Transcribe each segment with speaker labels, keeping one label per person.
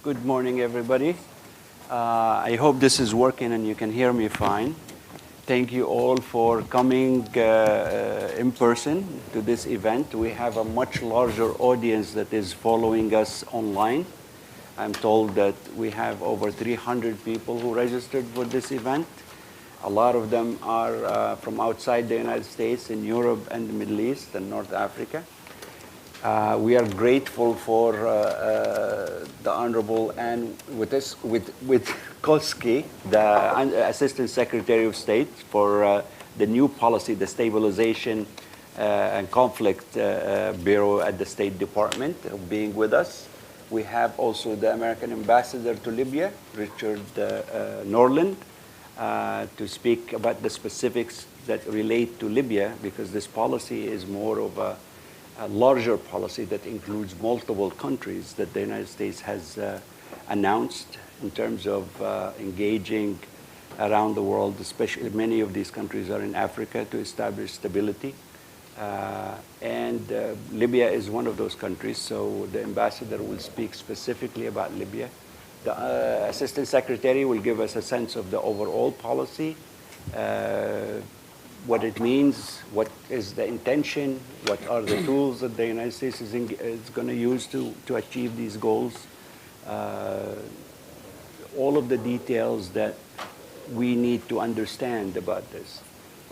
Speaker 1: Good morning, everybody. I hope this is working and you can hear me fine. Thank you all for coming in person to this event. We have a much larger audience that is following us online. I'm told that we have over 300 people who registered for this event. A lot of them are from outside the United States, in Europe and the Middle East and North Africa. We are grateful for the Honorable and with Koski, the Assistant Secretary of State, for the new policy, the Stabilization and Conflict Bureau at the State Department, being with us. We have also the American Ambassador to Libya, Richard Norland, to speak about the specifics that relate to Libya, because this policy is more of a larger policy that includes multiple countries that the United States has announced in terms of engaging around the world, especially many of these countries are in Africa, to establish stability. Libya is one of those countries, so the ambassador will speak specifically about Libya. The Assistant Secretary will give us a sense of the overall policy, what it means, what is the intention, what are the tools that the United States is going to use to achieve these goals, all of the details that we need to understand about this.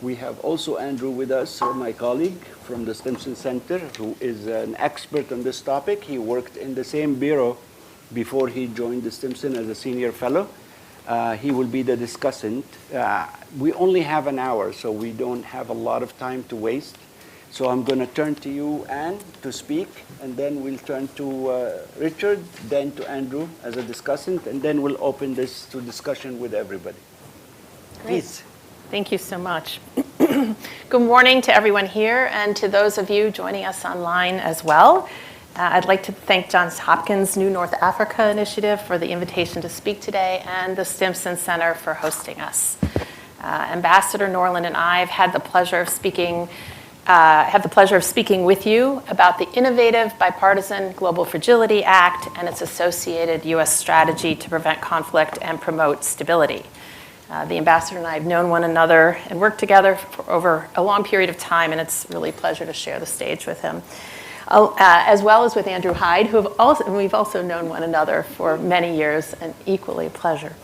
Speaker 1: We have also Andrew with us, my colleague from the Stimson Center, who is an expert on this topic. He worked in the same bureau before he joined the Stimson as a senior fellow. He will be the discussant. We only have an hour, so we don't have a lot of time to waste. So I'm going to turn to you, Anne, to speak, and then we'll turn to Richard, then to Andrew as a discussant, and then we'll open this to discussion with everybody.
Speaker 2: Great.
Speaker 1: Please.
Speaker 2: Thank you so much. Good morning to everyone here and to those of you joining us online as well. I'd like to thank Johns Hopkins New North Africa Initiative for the invitation to speak today, and the Stimson Center for hosting us. Ambassador Norland and I have had the pleasure of speaking with you about the innovative bipartisan Global Fragility Act and its associated U.S. strategy to prevent conflict and promote stability. The ambassador and I have known one another and worked together for over a long period of time, and it's really a pleasure to share the stage with him. As well as with Andrew Hyde, we've also known one another for many years, and equally a pleasure.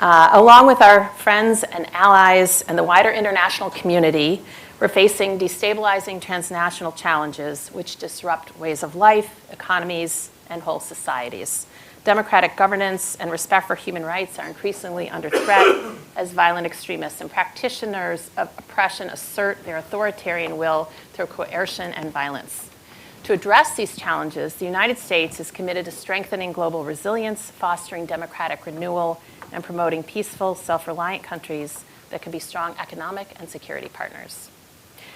Speaker 2: Along with our friends and allies and the wider international community, we're facing destabilizing transnational challenges which disrupt ways of life, economies, and whole societies. Democratic governance and respect for human rights are increasingly under threat as violent extremists and practitioners of oppression assert their authoritarian will through coercion and violence. To address these challenges, the United States is committed to strengthening global resilience, fostering democratic renewal, and promoting peaceful, self-reliant countries that can be strong economic and security partners.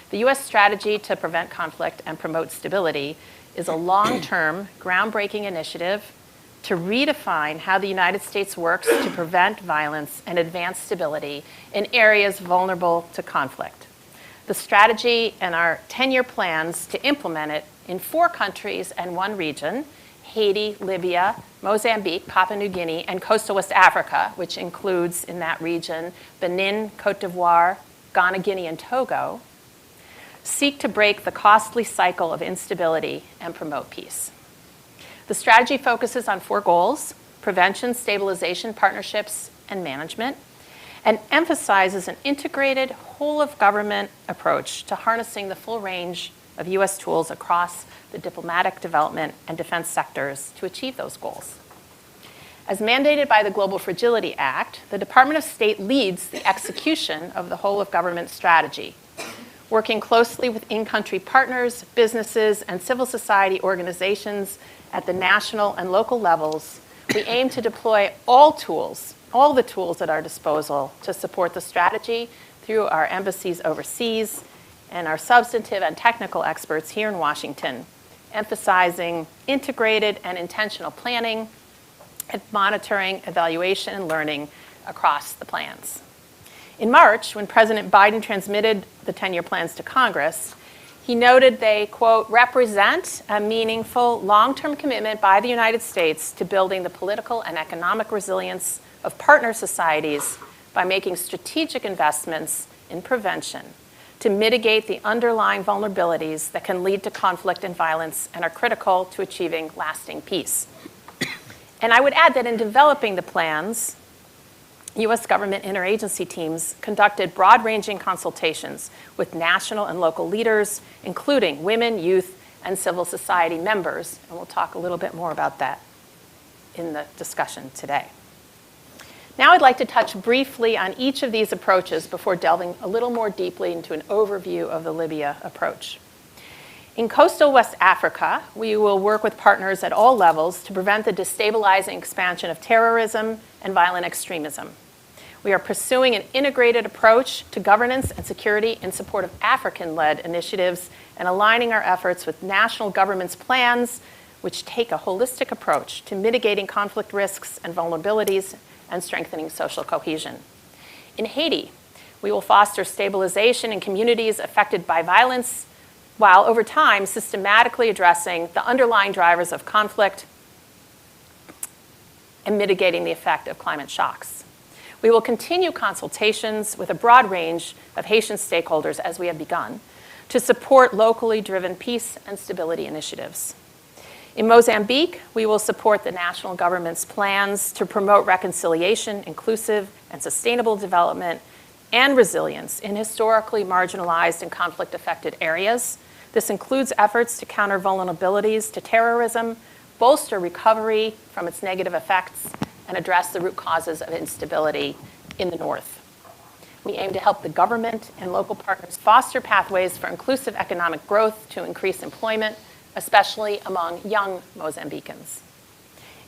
Speaker 2: The U.S. strategy to prevent conflict and promote stability is a long-term, groundbreaking initiative to redefine how the United States works to prevent violence and advance stability in areas vulnerable to conflict. The strategy and our 10-year plans to implement it in 4 countries and 1 region, Haiti, Libya, Mozambique, Papua New Guinea, and coastal West Africa, which includes in that region Benin, Cote d'Ivoire, Ghana, Guinea, and Togo, seek to break the costly cycle of instability and promote peace. The strategy focuses on 4 goals: prevention, stabilization, partnerships, and management, and emphasizes an integrated, whole-of-government approach to harnessing the full range of U.S. tools across the diplomatic, development, and defense sectors to achieve those goals. As mandated by the Global Fragility Act, the Department of State leads the execution of the whole-of-government strategy. Working closely with in-country partners, businesses, and civil society organizations at the national and local levels, we aim to deploy all the tools at our disposal to support the strategy through our embassies overseas and our substantive and technical experts here in Washington, emphasizing integrated and intentional planning, and monitoring, evaluation, and learning across the plans. In March, when President Biden transmitted the 10-year plans to Congress, He noted they, quote, represent a meaningful long-term commitment by the United States to building the political and economic resilience of partner societies by making strategic investments in prevention to mitigate the underlying vulnerabilities that can lead to conflict and violence and are critical to achieving lasting peace. And I would add that in developing the plans, U.S. government interagency teams conducted broad-ranging consultations with national and local leaders, including women, youth, and civil society members. And we'll talk a little bit more about that in the discussion today. Now I'd like to touch briefly on each of these approaches before delving a little more deeply into an overview of the Libya approach. In coastal West Africa, we will work with partners at all levels to prevent the destabilizing expansion of terrorism and violent extremism. We are pursuing an integrated approach to governance and security in support of African-led initiatives and aligning our efforts with national governments' plans, which take a holistic approach to mitigating conflict risks and vulnerabilities and strengthening social cohesion. In Haiti, we will foster stabilization in communities affected by violence, while over time systematically addressing the underlying drivers of conflict and mitigating the effect of climate shocks. We will continue consultations with a broad range of Haitian stakeholders, as we have begun, to support locally driven peace and stability initiatives. In Mozambique, we will support the national government's plans to promote reconciliation, inclusive and sustainable development, and resilience in historically marginalized and conflict-affected areas. This includes efforts to counter vulnerabilities to terrorism, bolster recovery from its negative effects, and address the root causes of instability in the north. We aim to help the government and local partners foster pathways for inclusive economic growth to increase employment, especially among young Mozambicans.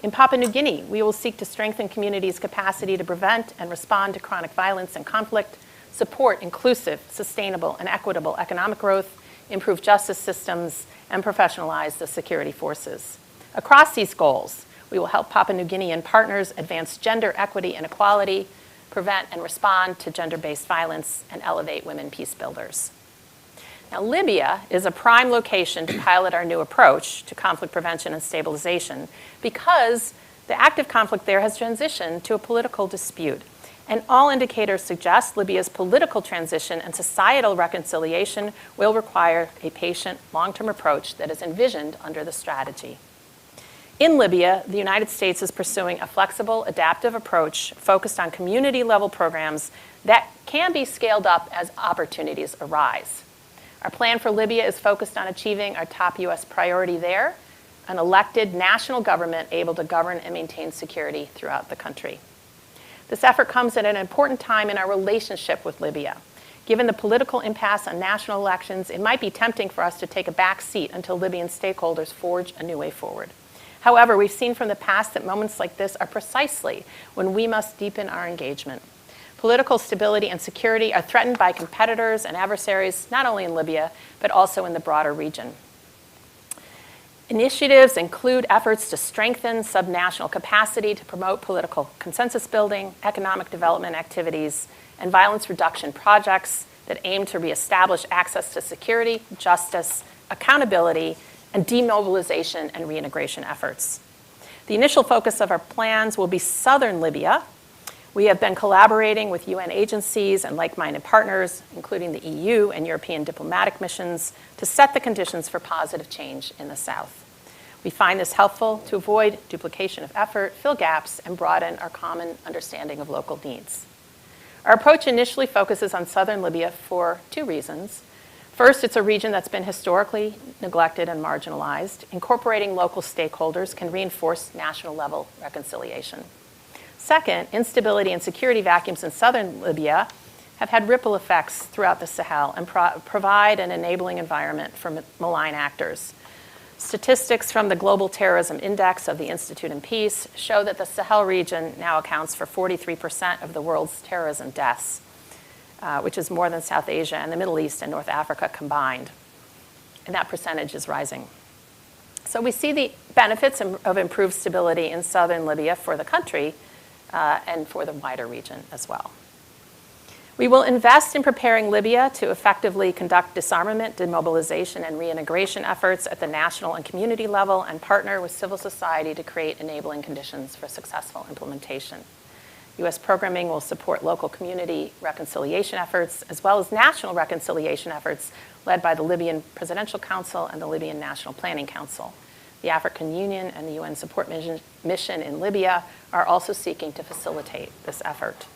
Speaker 2: In Papua New Guinea, we will seek to strengthen communities' capacity to prevent and respond to chronic violence and conflict, support inclusive, sustainable, and equitable economic growth, improve justice systems, and professionalize the security forces. Across these goals, we will help Papua New Guinean partners advance gender equity and equality, prevent and respond to gender-based violence, and elevate women peace builders. Now, Libya is a prime location to pilot our new approach to conflict prevention and stabilization because the active conflict there has transitioned to a political dispute. And all indicators suggest Libya's political transition and societal reconciliation will require a patient, long-term approach that is envisioned under the strategy. In Libya, the United States is pursuing a flexible, adaptive approach focused on community-level programs that can be scaled up as opportunities arise. Our plan for Libya is focused on achieving our top U.S. priority there, an elected national government able to govern and maintain security throughout the country. This effort comes at an important time in our relationship with Libya. Given the political impasse on national elections, it might be tempting for us to take a back seat until Libyan stakeholders forge a new way forward. However, we've seen from the past that moments like this are precisely when we must deepen our engagement. Political stability and security are threatened by competitors and adversaries, not only in Libya, but also in the broader region. Initiatives include efforts to strengthen subnational capacity to promote political consensus building, economic development activities, and violence reduction projects that aim to reestablish access to security, justice, accountability, and demobilization and reintegration efforts. The initial focus of our plans will be southern Libya. We have been collaborating with UN agencies and like-minded partners, including the EU and European diplomatic missions, to set the conditions for positive change in the south. We find this helpful to avoid duplication of effort, fill gaps, and broaden our common understanding of local needs. Our approach initially focuses on southern Libya for two reasons. First, it's a region that's been historically neglected and marginalized. Incorporating local stakeholders can reinforce national-level reconciliation. Second, instability and security vacuums in southern Libya have had ripple effects throughout the Sahel and provide an enabling environment for malign actors. Statistics from the Global Terrorism Index of the Institute in Peace show that the Sahel region now accounts for 43% of the world's terrorism deaths, which is more than South Asia and the Middle East and North Africa combined. And that percentage is rising. So we see the benefits of improved stability in southern Libya for the country and for the wider region as well. We will invest in preparing Libya to effectively conduct disarmament, demobilization, and reintegration efforts at the national and community level and partner with civil society to create enabling conditions for successful implementation. U.S. programming will support local community reconciliation efforts as well as national reconciliation efforts led by the Libyan Presidential Council and the Libyan National Planning Council. The African Union and the UN support mission in Libya are also seeking to facilitate this effort.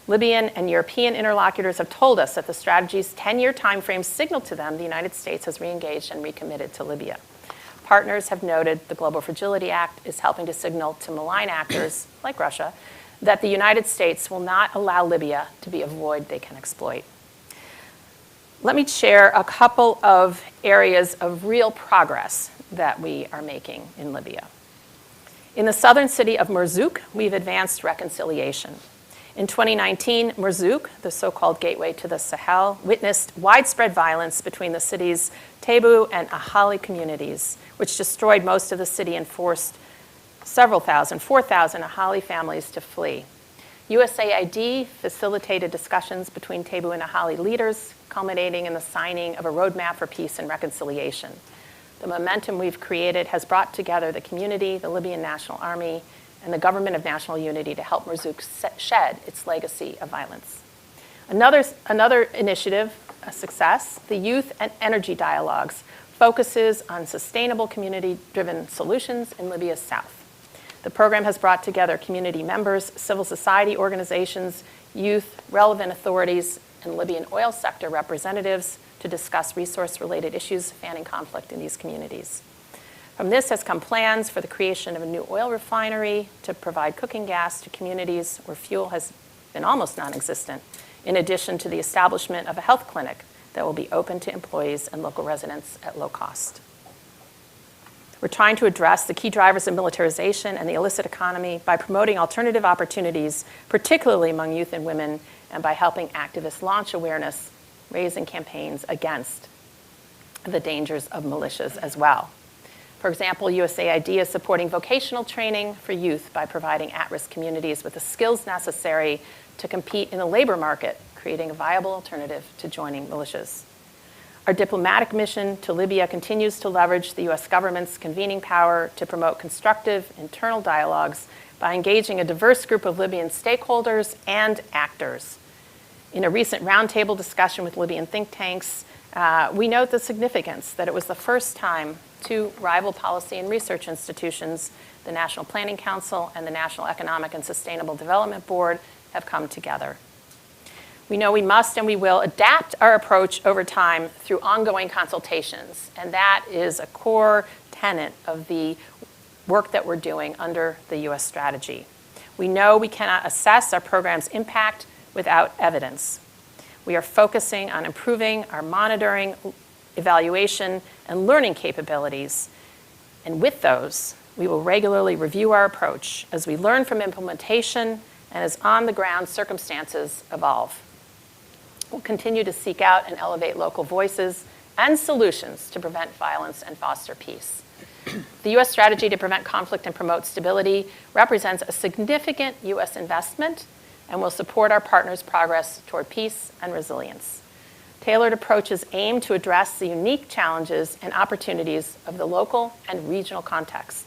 Speaker 2: Libyan and European interlocutors have told us that the strategy's 10-year timeframe signaled to them the United States has reengaged and recommitted to Libya. Partners have noted the Global Fragility Act is helping to signal to malign actors, like Russia, that the United States will not allow Libya to be a void they can exploit. Let me share a couple of areas of real progress that we are making in Libya. In the southern city of Marzouk, we've advanced reconciliation. In 2019, Marzouk, the so-called gateway to the Sahel, witnessed widespread violence between the city's Tebu and Ahali communities, which destroyed most of the city and forced several thousand, 4,000 Ahali families to flee. USAID facilitated discussions between Tebu and Ahali leaders, culminating in the signing of a roadmap for peace and reconciliation. The momentum we've created has brought together the community, the Libyan National Army, and the Government of National Unity to help Marzouk shed its legacy of violence. Another initiative, a success, the Youth and Energy Dialogues, focuses on sustainable community-driven solutions in Libya's south. The program has brought together community members, civil society organizations, youth, relevant authorities, and Libyan oil sector representatives to discuss resource-related issues fanning conflict in these communities. From this has come plans for the creation of a new oil refinery to provide cooking gas to communities where fuel has been almost non-existent, in addition to the establishment of a health clinic that will be open to employees and local residents at low cost. We're trying to address the key drivers of militarization and the illicit economy by promoting alternative opportunities, particularly among youth and women, and by helping activists launch awareness, raising campaigns against the dangers of militias as well. For example, USAID is supporting vocational training for youth by providing at-risk communities with the skills necessary to compete in the labor market, creating a viable alternative to joining militias. Our diplomatic mission to Libya continues to leverage the U.S. government's convening power to promote constructive internal dialogues by engaging a diverse group of Libyan stakeholders and actors. In a recent roundtable discussion with Libyan think tanks, we note the significance that it was the first time two rival policy and research institutions, the National Planning Council and the National Economic and Sustainable Development Board, have come together. We know we must and we will adapt our approach over time through ongoing consultations, and that is a core tenet of the work that we're doing under the U.S. strategy. We know we cannot assess our program's impact without evidence. We are focusing on improving our monitoring, evaluation, and learning capabilities. And with those, we will regularly review our approach as we learn from implementation and as on-the-ground circumstances evolve. We'll continue to seek out and elevate local voices and solutions to prevent violence and foster peace. The U.S. strategy to prevent conflict and promote stability represents a significant U.S. investment and will support our partners' progress toward peace and resilience. Tailored approaches aim to address the unique challenges and opportunities of the local and regional context.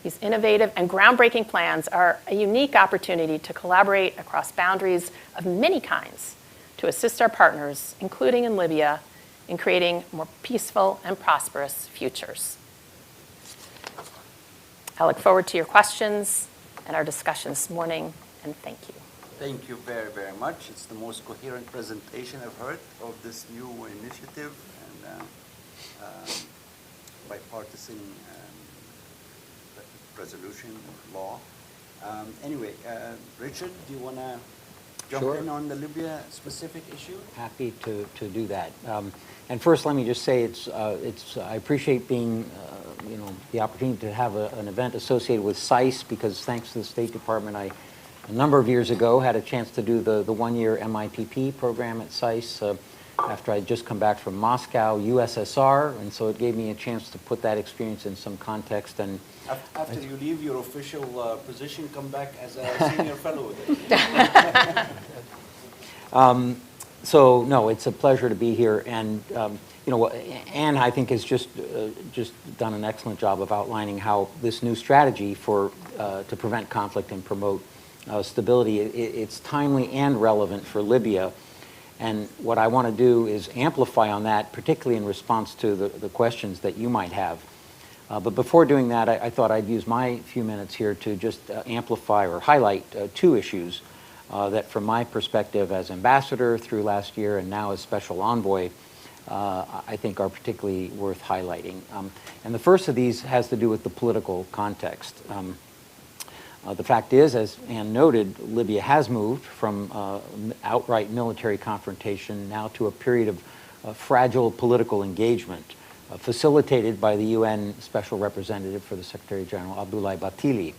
Speaker 2: These innovative and groundbreaking plans are a unique opportunity to collaborate across boundaries of many kinds to assist our partners, including in Libya, in creating more peaceful and prosperous futures. I look forward to your questions and our discussion this morning, and thank you.
Speaker 1: Thank you very, very much. It's the most coherent presentation I've heard of this new initiative and bipartisan resolution law. Anyway, Richard, do you want to jump in on the Libya specific issue?
Speaker 3: Happy to do that. And first, let me just say I appreciate being, the opportunity to have an event associated with SAIS, because thanks to the State Department, a number of years ago had a chance to do the one-year MIPP program at SAIS after I'd just come back from Moscow, USSR, and so it gave me a chance to put that experience in some context. And
Speaker 1: after you leave your official position, come back as a senior fellow with it.
Speaker 3: So no, it's a pleasure to be here, and you know, Anne, I think, has just done an excellent job of outlining how this new strategy for to prevent conflict and promote stability, it's timely and relevant for Libya. And what I want to do is amplify on that, particularly in response to the questions that you might have. But before doing that, I thought I'd use my few minutes here to just amplify or highlight two issues that, from my perspective as ambassador through last year and now as special envoy, I think are particularly worth highlighting. And the first of these has to do with the political context. The fact is, as Anne noted, Libya has moved from outright military confrontation now to a period of fragile political engagement, facilitated by the UN Special Representative for the Secretary General, Abdoulaye Bathily.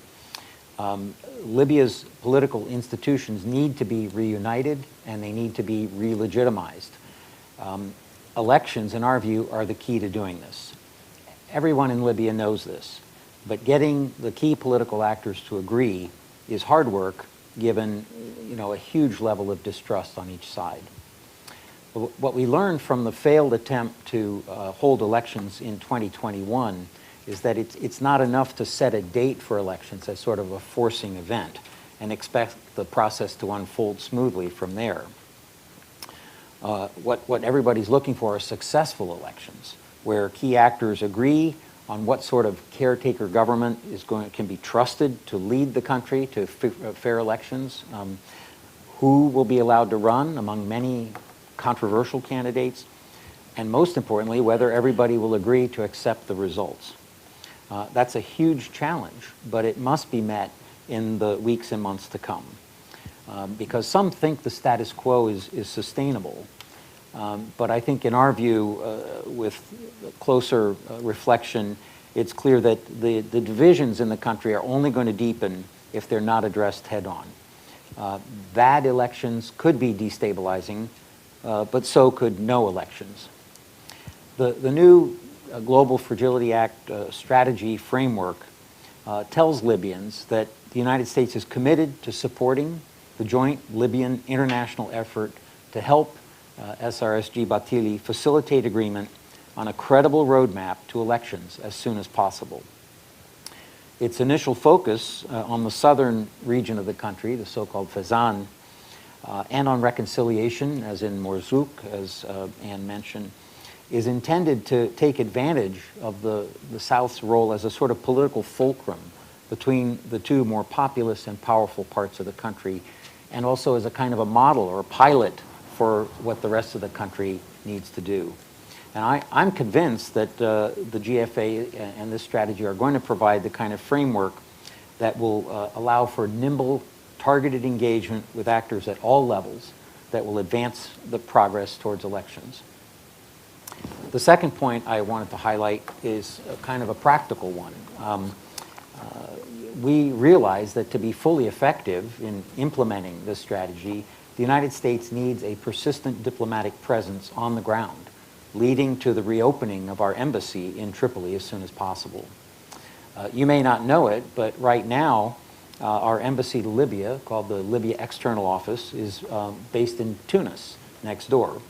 Speaker 3: Libya's political institutions need to be reunited and they need to be re-legitimized. Elections, in our view, are the key to doing this. Everyone in Libya knows this, but getting the key political actors to agree is hard work, given, you know, a huge level of distrust on each side. What we learned from the failed attempt to hold elections in 2021 is that it's not enough to set a date for elections as sort of a forcing event and expect the process to unfold smoothly from there. What everybody's looking for are successful elections, where key actors agree on what sort of caretaker government can be trusted to lead the country to fair elections, who will be allowed to run among many controversial candidates, and most importantly, whether everybody will agree to accept the results. That's a huge challenge, but it must be met in the weeks and months to come. Because some think the status quo is sustainable. But I think in our view, with closer reflection, it's clear that the divisions in the country are only going to deepen if they're not addressed head-on. Bad elections could be destabilizing, but so could no elections. The new Global Fragility Act strategy framework tells Libyans that the United States is committed to supporting the joint Libyan international effort to help SRSG Bathily facilitate agreement on a credible roadmap to elections as soon as possible. Its initial focus on the southern region of the country, the so-called Fezzan, and on reconciliation, as in Mourzouk, as Anne mentioned, is intended to take advantage of the South's role as a sort of political fulcrum between the two more populous and powerful parts of the country, and also as a kind of a model or a pilot for what the rest of the country needs to do. And I'm convinced that the GFA and this strategy are going to provide the kind of framework that will allow for nimble, targeted engagement with actors at all levels that will advance the progress towards elections. The second point I wanted to highlight is a kind of a practical one. We realize that to be fully effective in implementing this strategy, the United States needs a persistent diplomatic presence on the ground, leading to the reopening of our embassy in Tripoli as soon as possible. You may not know it, but right now, our embassy to Libya, called the Libya External Office, is based in Tunis, next door,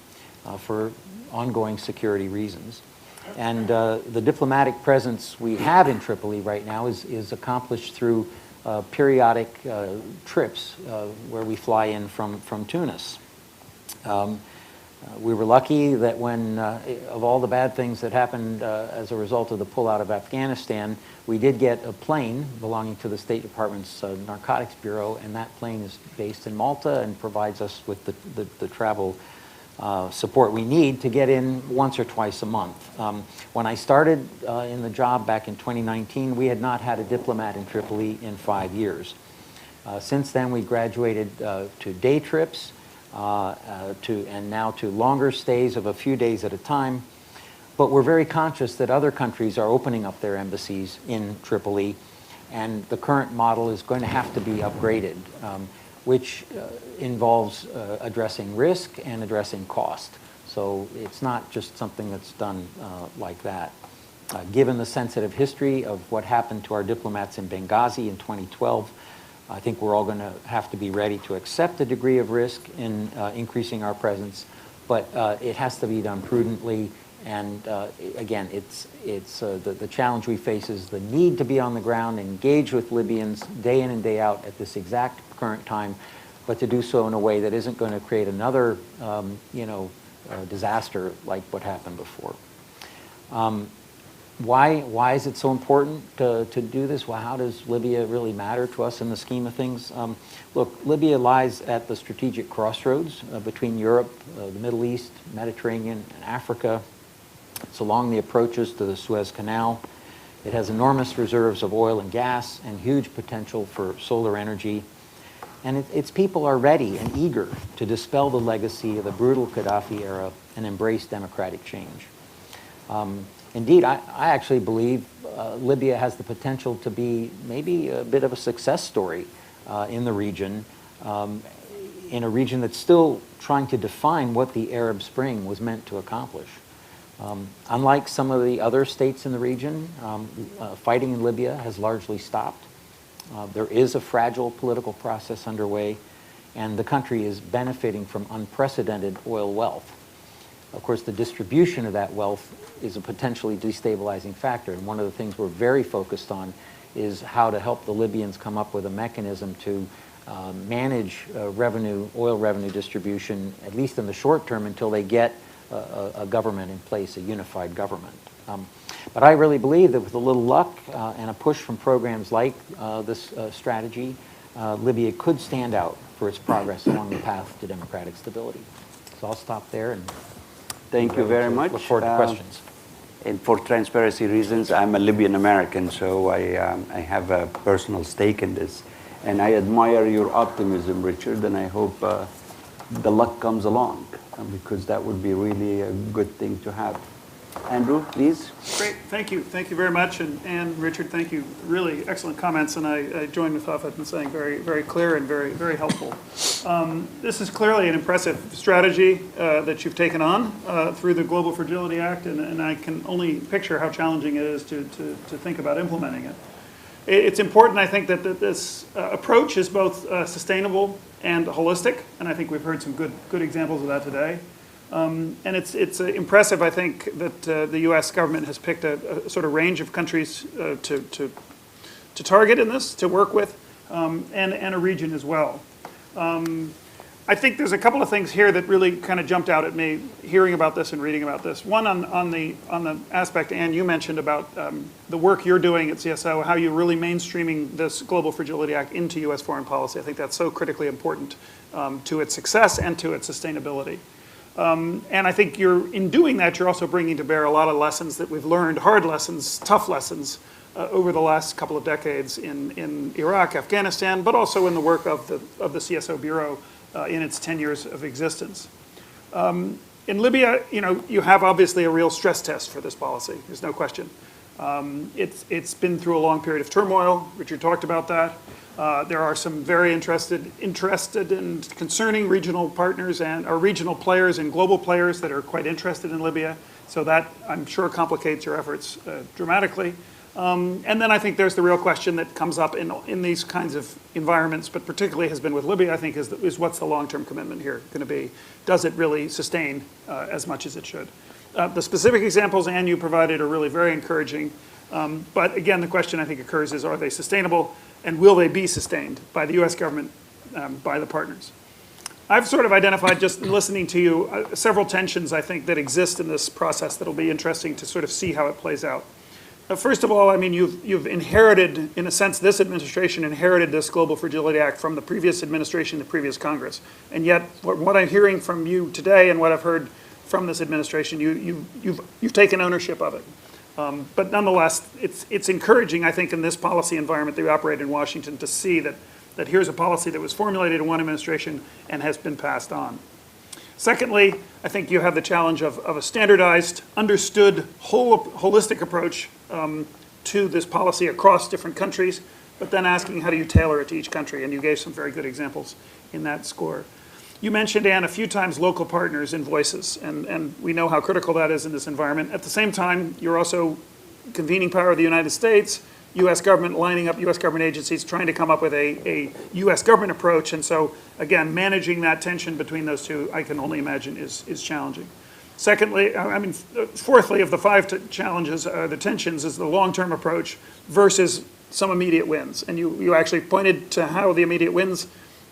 Speaker 3: for ongoing security reasons. And the diplomatic presence we have in Tripoli right now is accomplished through periodic trips where we fly in from Tunis. We were lucky that when, of all the bad things that happened as a result of the pullout of Afghanistan, we did get a plane belonging to the State Department's Narcotics Bureau, and that plane is based in Malta and provides us with the travel support we need to get in once or twice a month. When I started in the job back in 2019, we had not had a diplomat in Tripoli in 5 years. Since then, we graduated to day trips, and now to longer stays of a few days at a time. But we're very conscious that other countries are opening up their embassies in Tripoli, and the current model is going to have to be upgraded, which involves addressing risk and addressing cost. So it's not just something that's done like that. Given the sensitive history of what happened to our diplomats in Benghazi in 2012, I think we're all going to have to be ready to accept a degree of risk in increasing our presence, but it has to be done prudently. And again, the challenge we face is the need to be on the ground, engage with Libyans day in and day out at this exact current time, but to do so in a way that isn't going to create another, disaster like what happened before. Why is it so important to do this? Well, how does Libya really matter to us in the scheme of things? Look, Libya lies at the strategic crossroads between Europe, the Middle East, Mediterranean, and Africa. It's along the approaches to the Suez Canal. It has enormous reserves of oil and gas and huge potential for solar energy. And its people are ready and eager to dispel the legacy of the brutal Gaddafi era and embrace democratic change. Indeed, I actually believe Libya has the potential to be maybe a bit of a success story in the region, in a region that's still trying to define what the Arab Spring was meant to accomplish. Unlike some of the other states in the region, fighting in Libya has largely stopped. There is a fragile political process underway, and the country is benefiting from unprecedented oil wealth. Of course, the distribution of that wealth is a potentially destabilizing factor, and one of the things we're very focused on is how to help the Libyans come up with a mechanism to manage oil revenue distribution, at least in the short term, until they get a government in place, a unified government. But I really believe that with a little luck and a push from programs like this strategy, Libya could stand out for its progress along the path to democratic stability. So I'll stop there and
Speaker 1: thank you very much.
Speaker 3: Look forward to questions.
Speaker 1: And for transparency reasons, I'm a Libyan American, so I have a personal stake in this. And I admire your optimism, Richard, and I hope the luck comes along, because that would be really a good thing to have. Andrew, please.
Speaker 4: Great, thank you. Thank you very much. And Richard, thank you. Really excellent comments. And I join with Hafez in saying very, very clear and very, very helpful. This is clearly an impressive strategy that you've taken on through the Global Fragility Act. And I can only picture how challenging it is to think about implementing it. It's important, I think, that this approach is both sustainable and holistic. And I think we've heard some good examples of that today. And it's impressive, I think, that the U.S. government has picked a sort of range of countries to target in this, to work with, and a region as well. I think there's a couple of things here that really kind of jumped out at me hearing about this and reading about this. One on the aspect, Anne, you mentioned about the work you're doing at CSO, how you're really mainstreaming this Global Fragility Act into U.S. foreign policy. I think that's so critically important to its success and to its sustainability. And I think in doing that, you're also bringing to bear a lot of lessons that we've learned, hard lessons, tough lessons, over the last couple of decades in Iraq, Afghanistan, but also in the work of the CSO Bureau in its 10 years of existence. In Libya, you have obviously a real stress test for this policy. There's no question. It's been through a long period of turmoil. Richard talked about that. There are some very interested and concerning regional partners or regional players and global players that are quite interested in Libya. So that, I'm sure, complicates your efforts dramatically. And then I think there's the real question that comes up in these kinds of environments, but particularly has been with Libya, I think, is what's the long-term commitment here going to be? Does it really sustain as much as it should? The specific examples, Anne, you provided are really very encouraging. But again, the question I think occurs is, are they sustainable? And will they be sustained by the U.S. government, by the partners? I've sort of identified, just listening to you, several tensions, I think, that exist in this process that'll be interesting to sort of see how it plays out. First of all, I mean, you've inherited, in a sense, this administration inherited this Global Fragility Act from the previous administration, the previous Congress. And yet, what I'm hearing from you today and what I've heard from this administration, you've taken ownership of it. But nonetheless, it's encouraging, I think, in this policy environment that we operate in Washington to see that here's a policy that was formulated in one administration and has been passed on. Secondly, I think you have the challenge of a standardized, understood, holistic approach to this policy across different countries, but then asking how do you tailor it to each country, and you gave some very good examples in that score. You mentioned, Anne, a few times local partners and voices, and we know how critical that is in this environment. At the same time, you're also convening power of the United States. U.S. government lining up U.S. government agencies, trying to come up with a U.S. government approach. And so, again, managing that tension between those two, I can only imagine is challenging. Secondly, fourthly, of the five challenges, the tensions, is the long-term approach versus some immediate wins. And you actually pointed to how the immediate wins,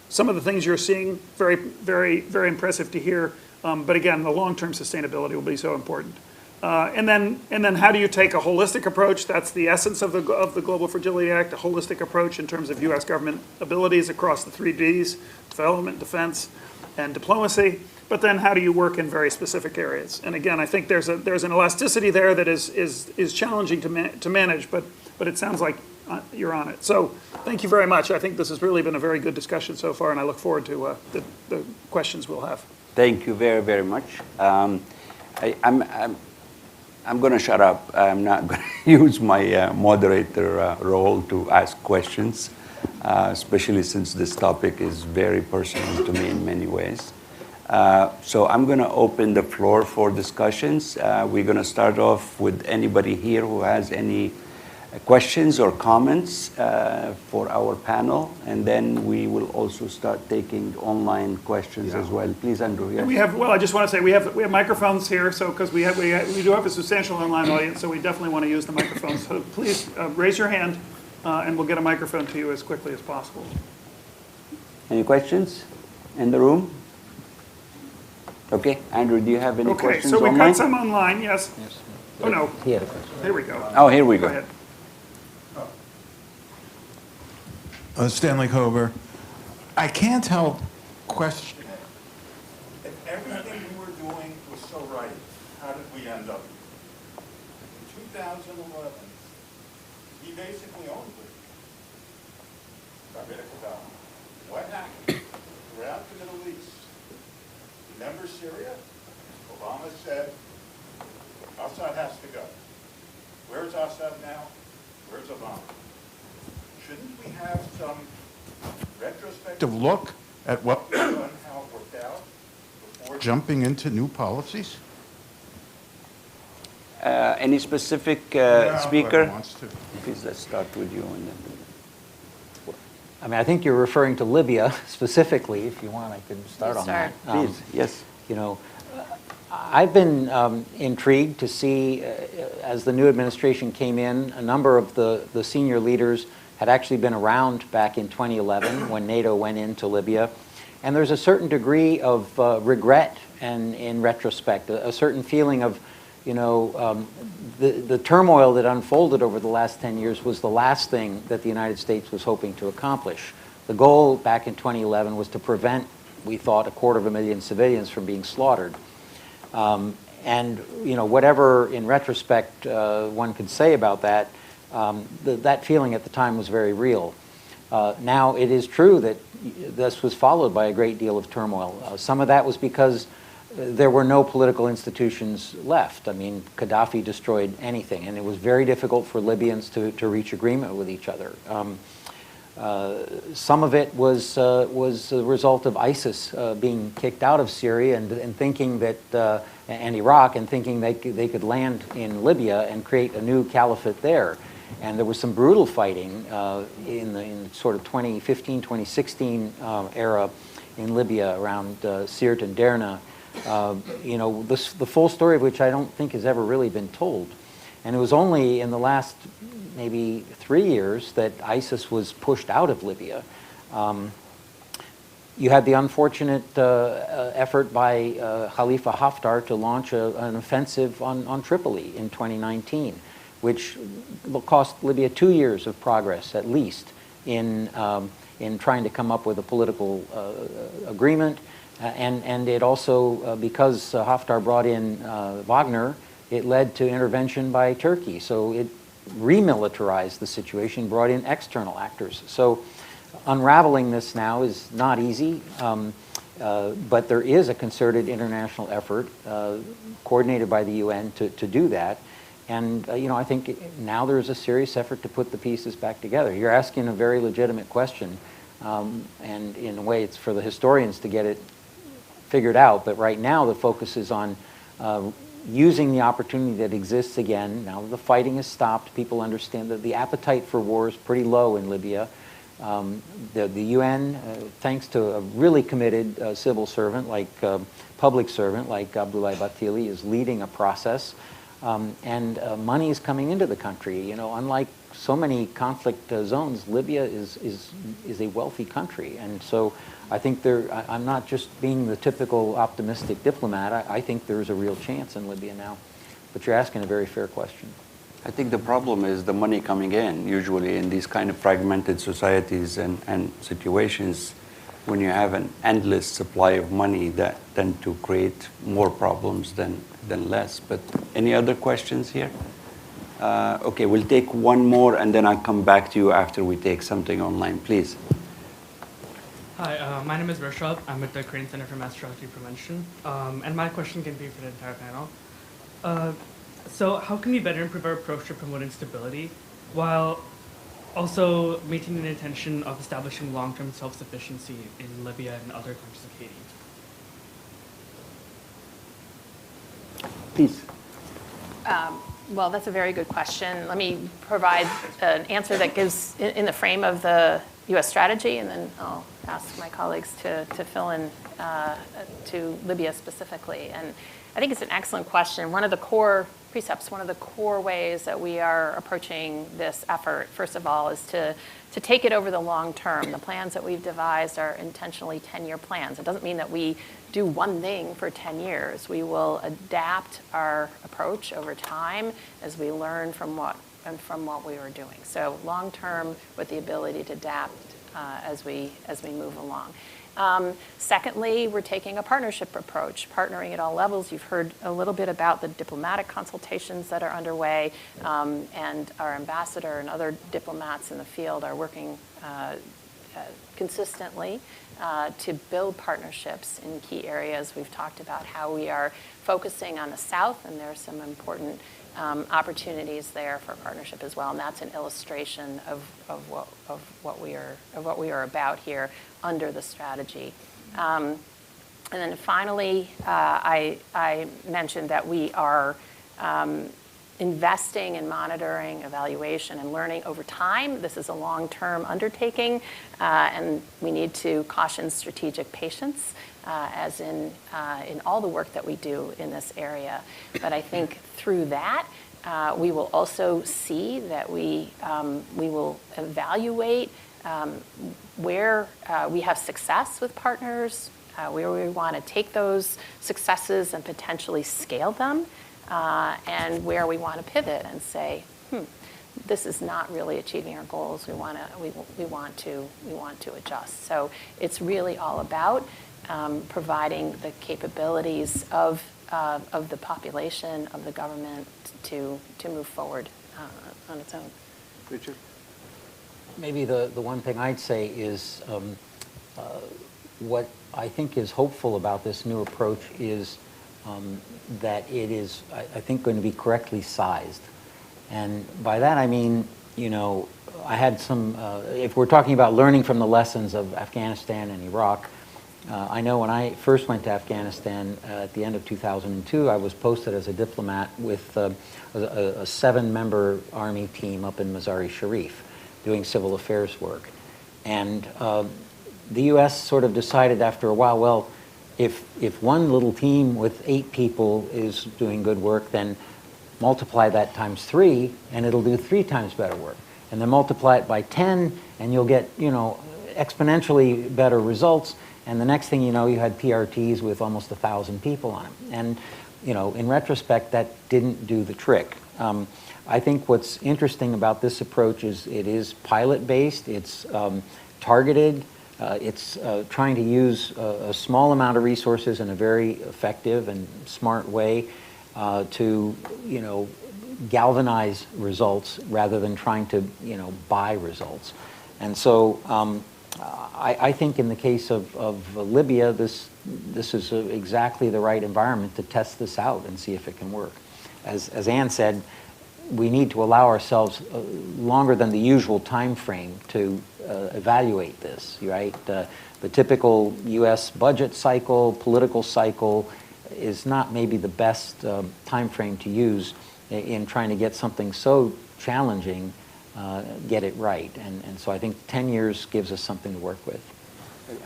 Speaker 4: some of the things you're seeing, very, very, very impressive to hear. But again, the long-term sustainability will be so important. And then how do you take a holistic approach? That's the essence of the Global Fragility Act, a holistic approach in terms of U.S. government abilities across the three Ds: development, defense, and diplomacy. But then how do you work in very specific areas? And again, I think there's an elasticity there that is challenging to manage, but it sounds like you're on it. So thank you very much. I think this has really been a very good discussion so far, and I look forward to the questions we'll have.
Speaker 1: Thank you very, very much. I'm going to shut up. I'm not going to use my moderator role to ask questions, especially since this topic is very personal to me in many ways. So I'm going to open the floor for discussions. We're going to start off with anybody here who has any questions or comments for our panel, and then we will also start taking online questions as well. Please, Andrew. Yes.
Speaker 4: We have. Well, I just want to say we have microphones here, so because we do have a substantial online audience, so we definitely want to use the microphones. So please raise your hand, and we'll get a microphone to you as quickly as possible.
Speaker 1: Any questions in the room? Okay, Andrew, do you have any questions
Speaker 4: so we've
Speaker 1: online?
Speaker 4: got some online. Yes. Oh no.
Speaker 3: He had a question.
Speaker 4: There we go.
Speaker 1: Oh, here we go.
Speaker 4: Go ahead.
Speaker 5: Stanley Kober. I can't help questioning. If everything we were doing was so right, how did we end up? In 2011, he basically owned it. Got rid of Gaddafi. What happened? Throughout the Middle East, remember Syria? Obama said, Assad has to go. Where's Assad now? Where's Obama? Shouldn't we have some retrospective look at what we've done, how it worked out, before jumping into new policies?
Speaker 1: Any specific speaker?
Speaker 5: Wants to.
Speaker 1: Please, let's start with you. And then.
Speaker 3: I mean, I think you're referring to Libya specifically. If you want, I can start on that.
Speaker 1: Please, yes.
Speaker 3: You know, I've been intrigued to see, as the new administration came in, a number of the senior leaders had actually been around back in 2011 when NATO went into Libya. And there's a certain degree of regret and, in retrospect, a certain feeling of, you know, the turmoil that unfolded over the last 10 years was the last thing that the United States was hoping to accomplish. The goal back in 2011 was to prevent, we thought, 250,000 civilians from being slaughtered. And, you know, whatever in retrospect one could say about that, that feeling at the time was very real. Now, it is true that this was followed by a great deal of turmoil. Some of that was because there were no political institutions left. I mean, Gaddafi destroyed anything, and it was very difficult for Libyans to reach agreement with each other. Some of it was the result of ISIS being kicked out of Syria and thinking that, and Iraq, and thinking they could land in Libya and create a new caliphate there. And there was some brutal fighting in sort of 2015, 2016 era in Libya around Sirte and Derna. You know, the full story of which I don't think has ever really been told. And it was only in the last maybe 3 years that ISIS was pushed out of Libya. You had the unfortunate effort by Khalifa Haftar to launch an offensive on Tripoli in 2019, which cost Libya 2 years of progress, at least, in trying to come up with a political agreement. And it also, because Haftar brought in Wagner, it led to intervention by Turkey. So it remilitarized the situation, brought in external actors. So unraveling this now is not easy, but there is a concerted international effort coordinated by the UN to do that. And you know, I think now there is a serious effort to put the pieces back together. You're asking a very legitimate question, and in a way it's for the historians to get it figured out, but right now the focus is on using the opportunity that exists again, now that the fighting has stopped, people understand that the appetite for war is pretty low in Libya. The UN, thanks to a really committed civil servant, public servant like Abdoulaye Bathily, is leading a process. And money is coming into the country. You know, unlike so many conflict zones, Libya is a wealthy country. And so I think I'm not just being the typical optimistic diplomat. I think there's a real chance in Libya now. But you're asking a very fair question.
Speaker 1: I think the problem is the money coming in. Usually in these kind of fragmented societies and situations, when you have an endless supply of money, that tend to create more problems than less. But any other questions here? Okay, we'll take one more and then I'll come back to you after we take something online. Please.
Speaker 6: Hi, my name is Rishabh. I'm with the Crane Center for Mass Tragedy Prevention. And my question can be for the entire panel. So how can we better improve our approach to promoting stability while also maintaining the intention of establishing long-term self-sufficiency in Libya and other countries of Haiti?
Speaker 1: Please.
Speaker 2: Well, that's a very good question. Let me provide an answer that gives in the frame of the U.S. strategy, and then I'll ask my colleagues to fill in to Libya specifically. And I think it's an excellent question. One of the core precepts, one of the core ways that we are approaching this effort, first of all, is to take it over the long term. The plans that we've devised are intentionally 10-year plans. It doesn't mean that we do one thing for 10 years. We will adapt our approach over time as we learn from what we are doing. So long term, with the ability to adapt as we move along. Secondly, we're taking a partnership approach, partnering at all levels. You've heard a little bit about the diplomatic consultations that are underway, and our ambassador and other diplomats in the field are working consistently to build partnerships in key areas. We've talked about how we are focusing on the South, and there are some important opportunities there for partnership as well, and that's an illustration of what we are about here under the strategy. And then finally, I mentioned that we are investing in monitoring, evaluation, and learning over time. This is a long-term undertaking, and we need to caution strategic patience, as in all the work that we do in this area. But I think through that, we will also see that we will evaluate where we have success with partners, where we want to take those successes and potentially scale them, and where we want to pivot and say, this is not really achieving our goals. We want to adjust. So it's really all about providing the capabilities of the population, of the government to move forward on its own.
Speaker 1: Richard?
Speaker 3: Maybe the one thing I'd say is what I think is hopeful about this new approach is that it is, I think, going to be correctly sized. And by that I mean, you know, I had some, if we're talking about learning from the lessons of Afghanistan and Iraq, I know when I first went to Afghanistan at the end of 2002, I was posted as a diplomat with a 7-member Army team up in Mazar-i-Sharif doing civil affairs work. And the U.S. sort of decided after a while, well, if one little team with 8 people is doing good work, then multiply that times 3, and it'll do 3 times better work. And then multiply it by 10, and you'll get, you know, exponentially better results. And the next thing you know, you had PRTs with almost 1,000 people on them. And, you know, in retrospect, that didn't do the trick. I think what's interesting about this approach is it is pilot-based, it's targeted, it's trying to use a small amount of resources in a very effective and smart way to, you know, galvanize results rather than trying to, you know, buy results. And so I think in the case of Libya, this is exactly the right environment to test this out and see if it can work. As Ann said, we need to allow ourselves longer than the usual time frame to evaluate this, right? The typical U.S. budget cycle, political cycle, is not maybe the best time frame to use in trying to get something so challenging, get it right. And so I think 10 years gives us something to work with.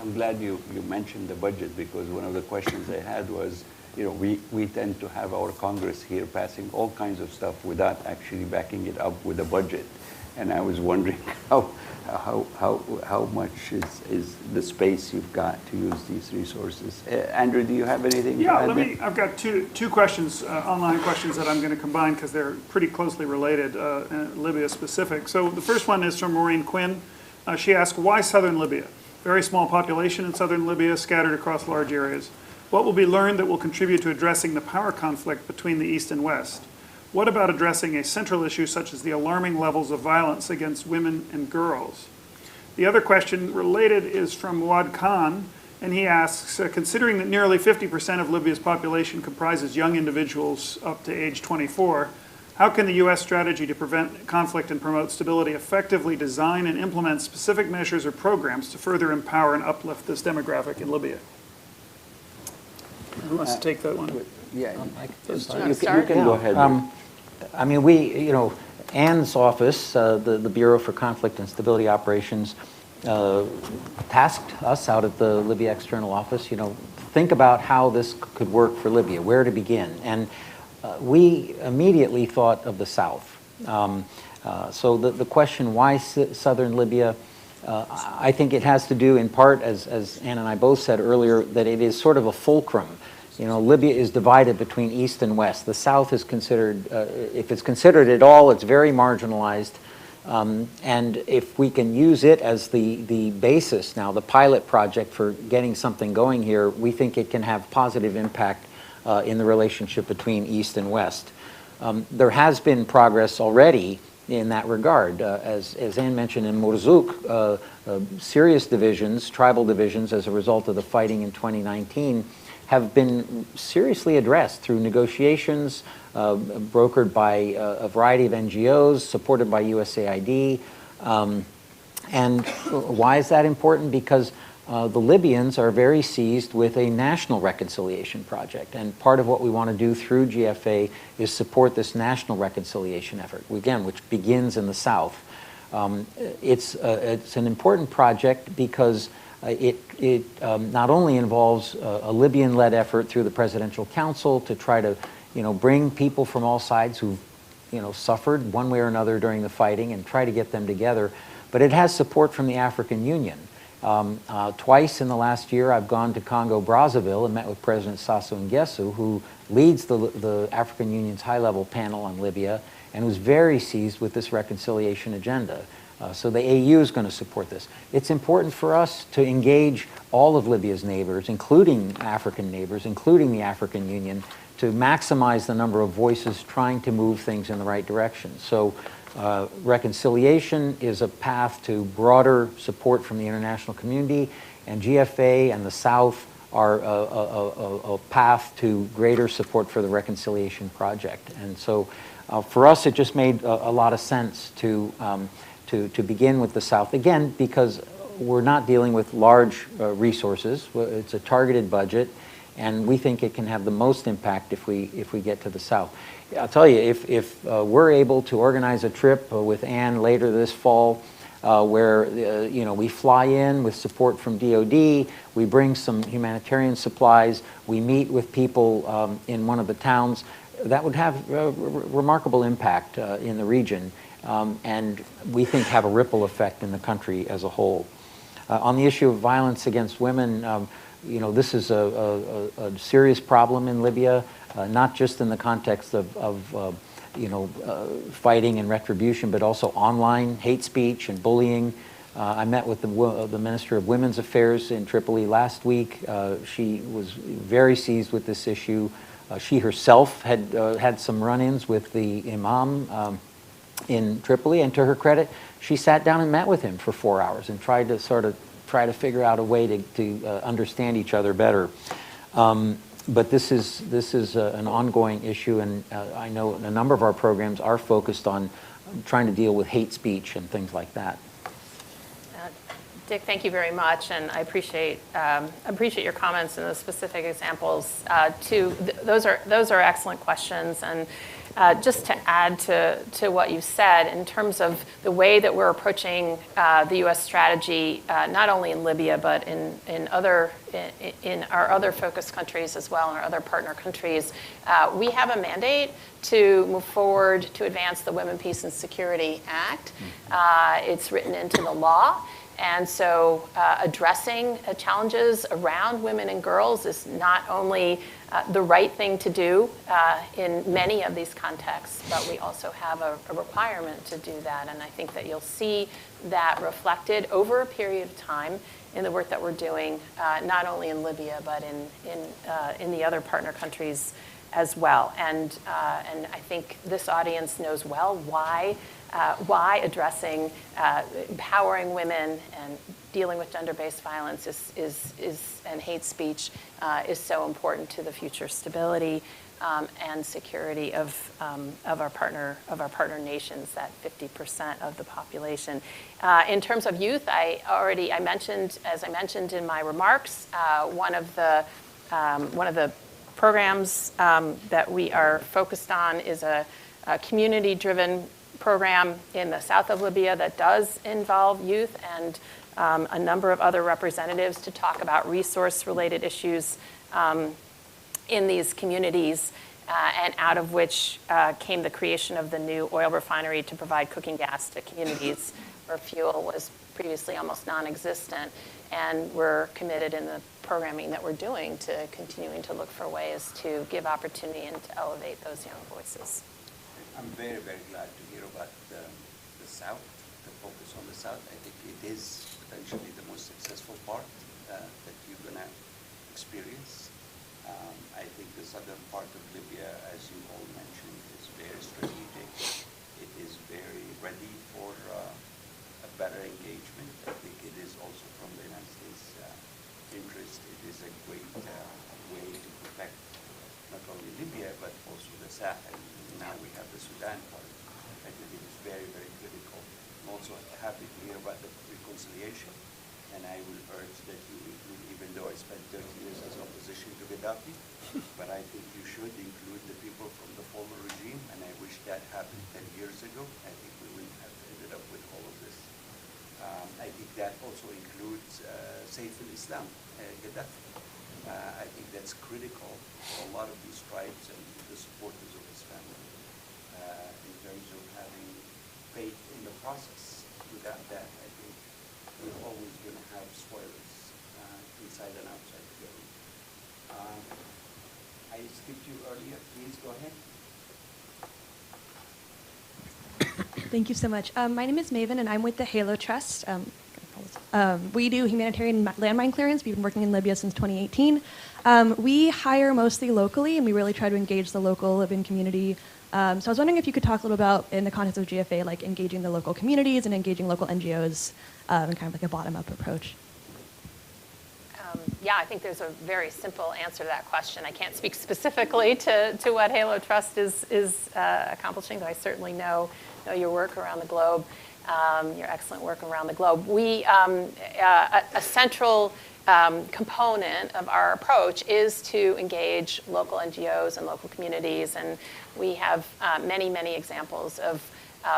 Speaker 1: I'm glad you mentioned the budget, because one of the questions I had was, we tend to have our Congress here passing all kinds of stuff without actually backing it up with a budget. And I was wondering how much is the space you've got to use these resources. Andrew, do you have anything to add there?
Speaker 4: I've got two questions, online questions that I'm going to combine because they're pretty closely related, Libya specific. So the first one is from Maureen Quinn. She asked, why southern Libya? Very small population in southern Libya, scattered across large areas. What will be learned that will contribute to addressing the power conflict between the East and West? What about addressing a central issue such as the alarming levels of violence against women and girls? The other question related is from Wad Khan, and he asks, considering that nearly 50% of Libya's population comprises young individuals up to age 24, how can the U.S. strategy to prevent conflict and promote stability effectively design and implement specific measures or programs to further empower and uplift this demographic in Libya? Who wants to take that one?
Speaker 1: Yeah,
Speaker 2: wanna
Speaker 1: you
Speaker 2: start?
Speaker 1: can go ahead.
Speaker 3: I mean, Anne's office, the Bureau for Conflict and Stability Operations, tasked us out at the Libya External Office, think about how this could work for Libya, where to begin. And we immediately thought of the South. So the question, why southern Libya? I think it has to do in part, as Anne and I both said earlier, that it is sort of a fulcrum. Libya is divided between East and West. The South is considered, if it's considered at all, it's very marginalized. And if we can use it as the basis now, the pilot project for getting something going here, we think it can have positive impact in the relationship between East and West. There has been progress already in that regard. As Anne mentioned, in Mourzouk, serious divisions, tribal divisions, as a result of the fighting in 2019, have been seriously addressed through negotiations brokered by a variety of NGOs, supported by USAID. And why is that important? Because the Libyans are very seized with a national reconciliation project. And part of what we want to do through GFA is support this national reconciliation effort, again, which begins in the South. It's an important project because it not only involves a Libyan-led effort through the Presidential Council to try to, bring people from all sides who've, suffered one way or another during the fighting and try to get them together, but it has support from the African Union. Twice in the last year, I've gone to Congo-Brazzaville and met with President Sassou Nguesso, who leads the African Union's high-level panel on Libya and who's very seized with this reconciliation agenda. So the AU is going to support this. It's important for us to engage all of Libya's neighbors, including African neighbors, including the African Union, to maximize the number of voices trying to move things in the right direction. So reconciliation is a path to broader support from the international community, and GFA and the South are a path to greater support for the reconciliation project. And so for us, it just made a lot of sense to begin with the South, again, because we're not dealing with large resources. It's a targeted budget, and we think it can have the most impact if we get to the South. I'll tell you, if we're able to organize a trip with Anne later this fall, where we fly in with support from DOD, we bring some humanitarian supplies, we meet with people in one of the towns, that would have a remarkable impact in the region. And we think have a ripple effect in the country as a whole. On the issue of violence against women, this is a serious problem in Libya, not just in the context of fighting and retribution, but also online hate speech and bullying. I met with the Minister of Women's Affairs in Tripoli last week. She was very seized with this issue. She herself had had some run-ins with the imam in Tripoli, and to her credit, she sat down and met with him for 4 hours and tried to figure out a way to understand each other better. But this is an ongoing issue, and I know a number of our programs are focused on trying to deal with hate speech and things like that.
Speaker 2: Dick, thank you very much, and I appreciate your comments and the specific examples. Those are excellent questions, and just to add to what you said in terms of the way that we're approaching the U.S. strategy, not only in Libya but in our other focus countries as well, and our other partner countries, we have a mandate to move forward to advance the Women, Peace, and Security Act. It's written into the law. And so addressing challenges around women and girls is not only the right thing to do in many of these contexts, but we also have a requirement to do that. And I think that you'll see that reflected over a period of time in the work that we're doing, not only in Libya, but in the other partner countries as well. And I think this audience knows well why addressing empowering women and dealing with gender-based violence and hate speech is so important to the future stability and security of our partner nations, that 50% of the population. In terms of youth, I mentioned, as I mentioned in my remarks, one of the programs that we are focused on is a community-driven program in the south of Libya that does involve youth and a number of other representatives to talk about resource-related issues in these communities, and out of which came the creation of the new oil refinery to provide cooking gas to communities where fuel was previously almost non-existent. And we're committed in the programming that we're doing to continuing to look for ways to give opportunity and to elevate those young voices.
Speaker 1: I'm very, very glad to hear about the South, the focus on the South. I think it is potentially the most successful part that you're going to experience. I think the southern part of Libya, as you all mentioned, is very strategic. It is very ready for a better engagement. I think it is also from the United States interest. It is a great way to protect not only Libya, but also the Sahel. Now we have the Sudan part. I think it is very, very critical. I'm also happy to hear about the reconciliation, and I will urge that you include, even though I spent 30 years as opposition to Gaddafi, but I think you should include the people from the former regime, and I wish that happened 10 years ago. I think we wouldn't have ended up with all of this. I think that also includes Saif al-Islam, Gaddafi. I think that's critical for a lot of these tribes and the supporters of his family in terms of having faith in the process. Without that, I think we're always going to have spoilers inside and outside the government. I skipped you earlier. Please go ahead.
Speaker 7: Thank you so much. My name is Maven, and I'm with the Halo Trust. We do humanitarian landmine clearance. We've been working in Libya since 2018. We hire mostly locally, and we really try to engage the local living community. So I was wondering if you could talk a little about, in the context of GFA, like engaging the local communities and engaging local NGOs in kind of like a bottom-up approach.
Speaker 2: Yeah, I think there's a very simple answer to that question. I can't speak specifically to what Halo Trust is accomplishing, though I certainly know your work around the globe, your excellent work around the globe. We, a central component of our approach is to engage local NGOs and local communities, and we have many, many examples of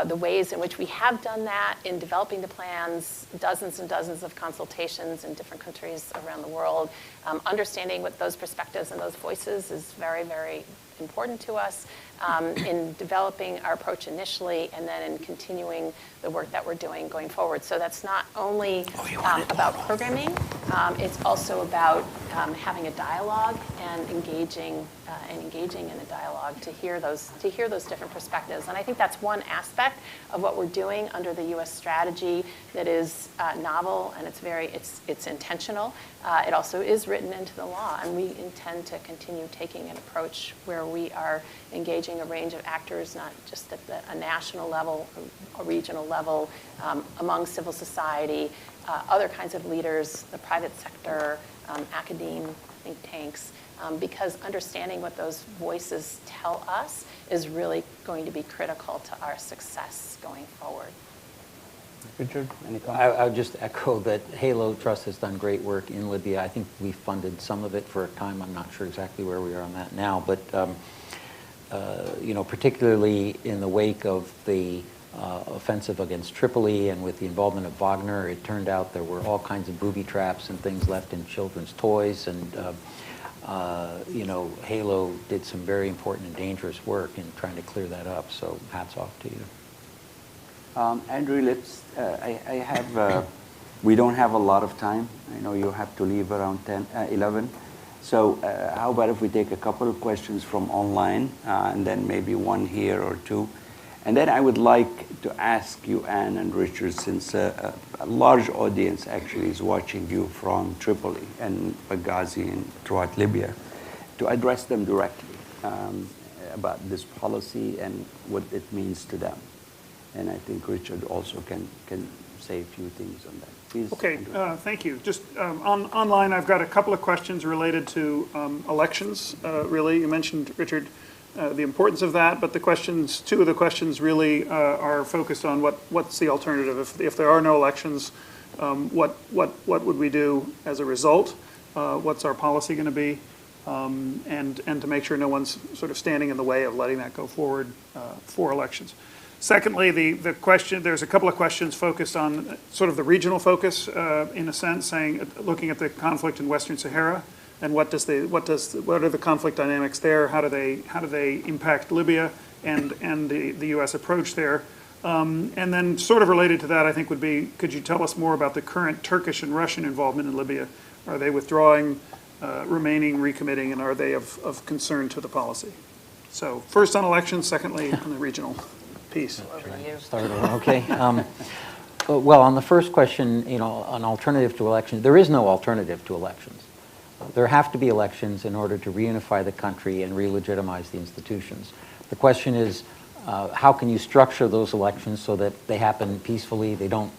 Speaker 2: the ways in which we have done that in developing the plans, dozens and dozens of consultations in different countries around the world. Understanding what those perspectives and those voices is very, very important to us in developing our approach initially and then in continuing the work that we're doing going forward. So that's not only about programming, it's also about having a dialogue and engaging in a dialogue to hear those different perspectives. And I think that's one aspect of what we're doing under the U.S. strategy that is novel, and it's intentional. It also is written into the law, and we intend to continue taking an approach where we are engaging a range of actors, not just at a national level, a regional level, among civil society, other kinds of leaders, the private sector, academe, think tanks, because understanding what those voices tell us is really going to be critical to our success going forward.
Speaker 1: Richard, any comments?
Speaker 3: I would just echo that Halo Trust has done great work in Libya. I think we funded some of it for a time. I'm not sure exactly where we are on that now, but you know, particularly in the wake of the offensive against Tripoli and with the involvement of Wagner, it turned out there were all kinds of booby traps and things left in children's toys, and you know, Halo did some very important and dangerous work in trying to clear that up, so hats off to you.
Speaker 1: Andrew, I have, we don't have a lot of time. I know you have to leave around 11. So how about if we take a couple of questions from online and then maybe one here or two. And then I would like to ask you, Anne and Richard, since a large audience actually is watching you from Tripoli and Benghazi and throughout Libya, to address them directly about this policy and what it means to them. And I think Richard also can say a few things on that. Please.
Speaker 4: Okay, thank you. Just online, I've got a couple of questions related to elections, really. You mentioned, Richard, the importance of that, but the questions, two of the questions really are focused on what's the alternative. If there are no elections, what would we do as a result? What's our policy going to be? And to make sure no one's sort of standing in the way of letting that go forward for elections. Secondly, the question, there's a couple of questions focused on sort of the regional focus, in a sense, looking at the conflict in Western Sahara, and what are the conflict dynamics there? How do they impact Libya and the U.S. approach there? And then sort of related to that, I think would be, could you tell us more about the current Turkish and Russian involvement in Libya? Are they withdrawing, remaining, recommitting, and are they of concern to the policy? So first on elections, secondly on the regional piece.
Speaker 3: Start over, okay. Well, on the first question, you know, an alternative to elections, there is no alternative to elections. There have to be elections in order to reunify the country and re-legitimize the institutions. The question is, how can you structure those elections so that they happen peacefully, they don't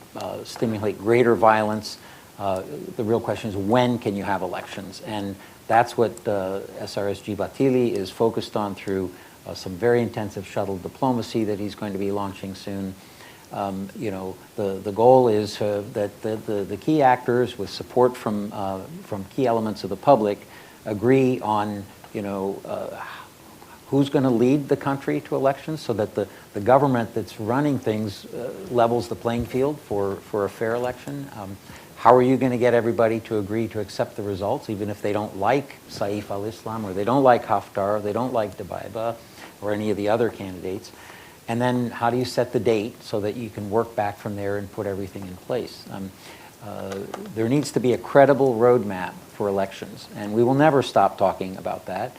Speaker 3: stimulate greater violence? The real question is, when can you have elections? And that's what SRSG Batili is focused on through some very intensive shuttle diplomacy that he's going to be launching soon. You know, the goal is that the key actors, with support from key elements of the public, agree on, you know, who's going to lead the country to elections, so that the government that's running things levels the playing field for a fair election. How are you going to get everybody to agree to accept the results, even if they don't like Saif al-Islam, or they don't like Haftar, or they don't like Dabaiba, or any of the other candidates? And then how do you set the date so that you can work back from there and put everything in place? There needs to be a credible roadmap for elections, and we will never stop talking about that.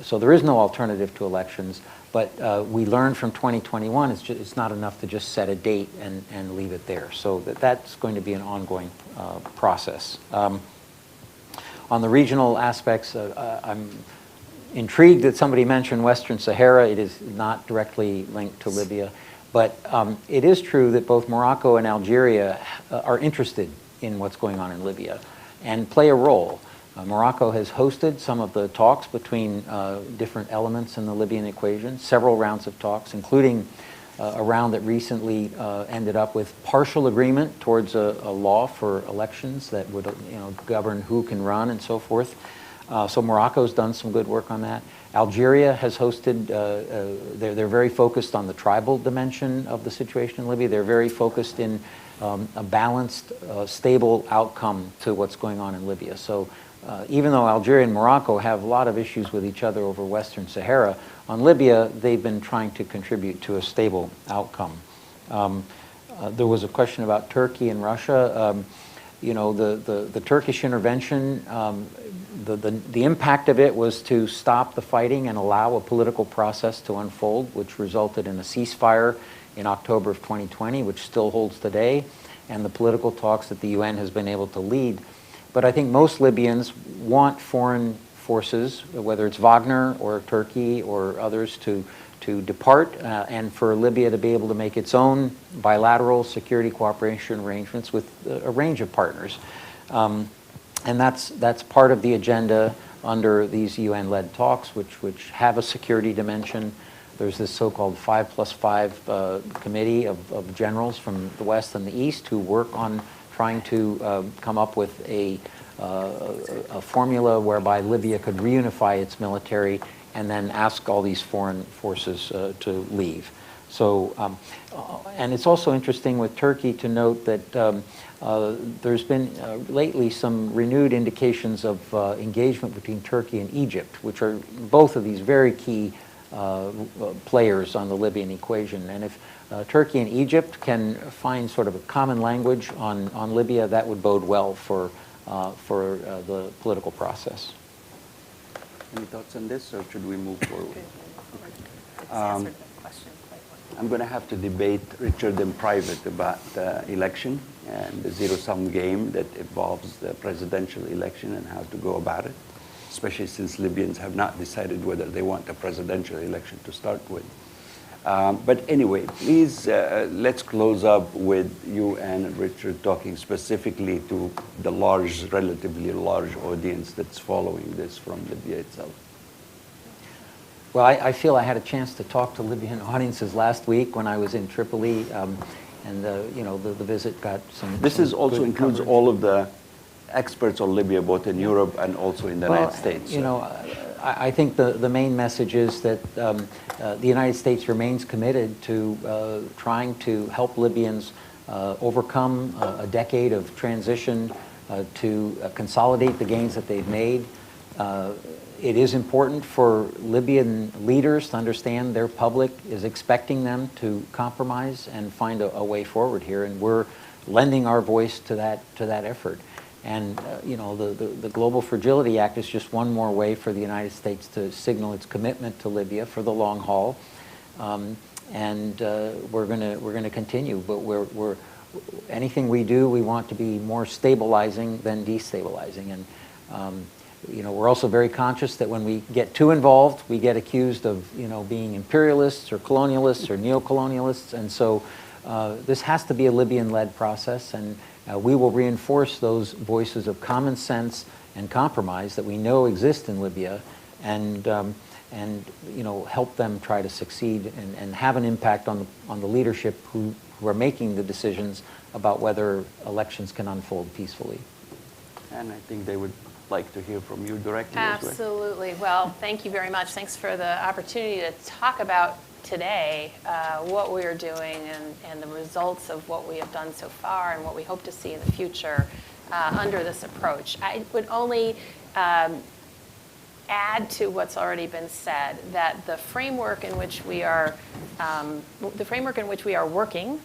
Speaker 3: So there is no alternative to elections, but we learned from 2021 it's not enough to just set a date and leave it there. So that's going to be an ongoing process. On the regional aspects, I'm intrigued that somebody mentioned Western Sahara. It is not directly linked to Libya, but it is true that both Morocco and Algeria are interested in what's going on in Libya and play a role. Morocco has hosted some of the talks between different elements in the Libyan equation, several rounds of talks, including a round that recently ended up with partial agreement towards a law for elections that would, you know, govern who can run and so forth. So Morocco's done some good work on that. Algeria has hosted, they're very focused on the tribal dimension of the situation in Libya. They're very focused in a balanced, stable outcome to what's going on in Libya. So even though Algeria and Morocco have a lot of issues with each other over Western Sahara, on Libya, they've been trying to contribute to a stable outcome. There was a question about Turkey and Russia. You know, the Turkish intervention, the impact of it was to stop the fighting and allow a political process to unfold, which resulted in a ceasefire in October of 2020, which still holds today, and the political talks that the UN has been able to lead. But I think most Libyans want foreign forces, whether it's Wagner or Turkey or others, to depart, and for Libya to be able to make its own bilateral security cooperation arrangements with a range of partners. And that's part of the agenda under these UN-led talks, which have a security dimension. there's this so-called 5+5 committee of generals from the West and the East who work on trying to come up with a formula whereby Libya could reunify its military and then ask all these foreign forces to leave. So, and it's also interesting with Turkey to note that there's been lately some renewed indications of engagement between Turkey and Egypt, which are both of these very key players on the Libyan equation. And if Turkey and Egypt can find sort of a common language on Libya, that would bode well for the political process.
Speaker 1: Any thoughts on this, or should we move forward?
Speaker 2: It's answered the question quite well.
Speaker 1: I'm going to have to debate Richard in private about the election and the zero-sum game that involves the presidential election and how to go about it, especially since Libyans have not decided whether they want a presidential election to start with. But anyway, please, let's close up with you and Richard talking specifically to the relatively large audience that's following this from Libya itself.
Speaker 3: Well, I feel I had a chance to talk to Libyan audiences last week when I was in Tripoli, and the visit got some.
Speaker 1: This is also includes
Speaker 3: coverage.
Speaker 1: all of the experts on Libya, both in Europe and also in the United States.
Speaker 3: I think the main message is that the United States remains committed to trying to help Libyans overcome a decade of transition, to consolidate the gains that they've made. It is important for Libyan leaders to understand their public is expecting them to compromise and find a way forward here, and we're lending our voice to that effort. And the Global Fragility Act is just one more way for the United States to signal its commitment to Libya for the long haul, and we're going to continue. But we're anything we do, we want to be more stabilizing than destabilizing. And we're also very conscious that when we get too involved, we get accused of being imperialists or colonialists or neo-colonialists, and so this has to be a Libyan-led process, and we will reinforce those voices of common sense and compromise that we know exist in Libya, and help them try to succeed and have an impact on the leadership who are making the decisions about whether elections can unfold peacefully.
Speaker 1: And I think they would like to hear from you directly as well.
Speaker 2: Absolutely. Well, thank you very much. Thanks for the opportunity to talk about today what we are doing and the results of what we have done so far and what we hope to see in the future under this approach. I would only add to what's already been said that the framework in which we are working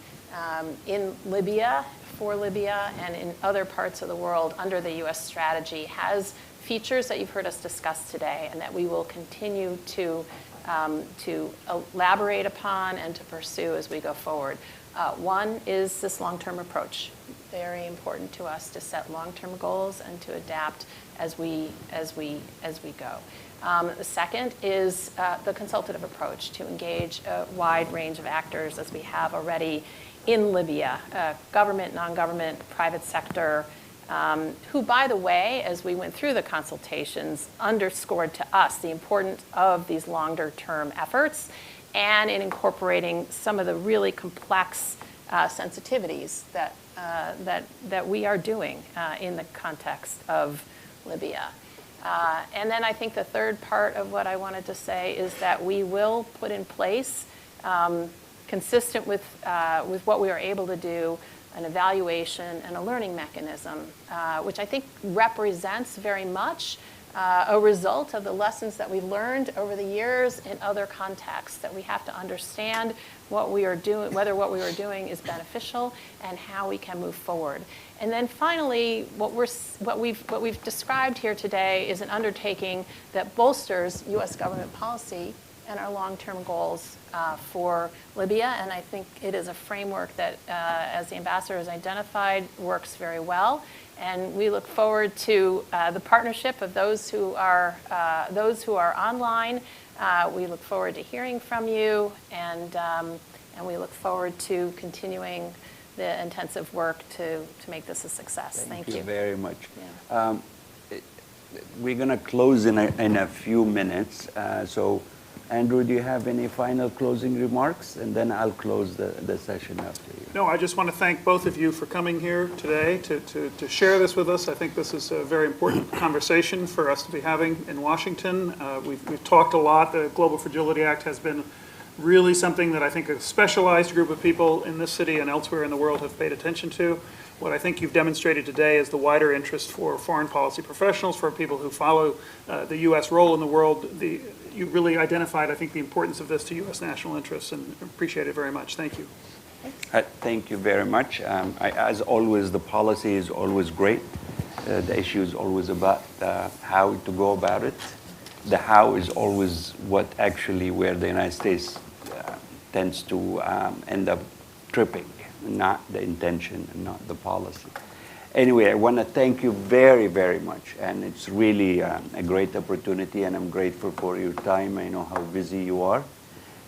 Speaker 2: in Libya, for Libya, and in other parts of the world under the U.S. strategy has features that you've heard us discuss today, and that we will continue to elaborate upon and to pursue as we go forward. One is this long-term approach. Very important to us to set long-term goals and to adapt as we go. The second is the consultative approach, to engage a wide range of actors as we have already in Libya, government, non-government, private sector, who, by the way, as we went through the consultations, underscored to us the importance of these longer-term efforts and in incorporating some of the really complex sensitivities that we are doing in the context of Libya. And then I think the third part of what I wanted to say is that we will put in place, consistent with what we are able to do, an evaluation and a learning mechanism, which I think represents very much a result of the lessons that we've learned over the years in other contexts, that we have to understand what we are doing, whether what we are doing is beneficial, and how we can move forward. And then finally, what we've described here today is an undertaking that bolsters U.S. government policy and our long-term goals for Libya. And I think it is a framework that, as the ambassador has identified, works very well. And we look forward to the partnership of those who are online. We look forward to hearing from you, and we look forward to continuing the intensive work to make this a success. Thank you.
Speaker 1: Thank you very much.
Speaker 2: Yeah.
Speaker 1: We're going to close in a few minutes, so Andrew, do you have any final closing remarks? And then I'll close the session after you.
Speaker 4: No, I just want to thank both of you for coming here today to share this with us. I think this is a very important conversation for us to be having in Washington. We've talked a lot. The Global Fragility Act has been really something that I think a specialized group of people in this city and elsewhere in the world have paid attention to. What I think you've demonstrated today is the wider interest for foreign policy professionals, for people who follow the U.S. role in the world. You really identified, I think, the importance of this to U.S. national interests, and appreciate it very much. Thank you.
Speaker 1: Thank you very much. As always, the policy is always great. The issue is always about how to go about it. The how is always what actually where the United States tends to end up tripping, not the intention and not the policy. Anyway, I want to thank you very, very much. And it's really a great opportunity, and I'm grateful for your time. I know how busy you are.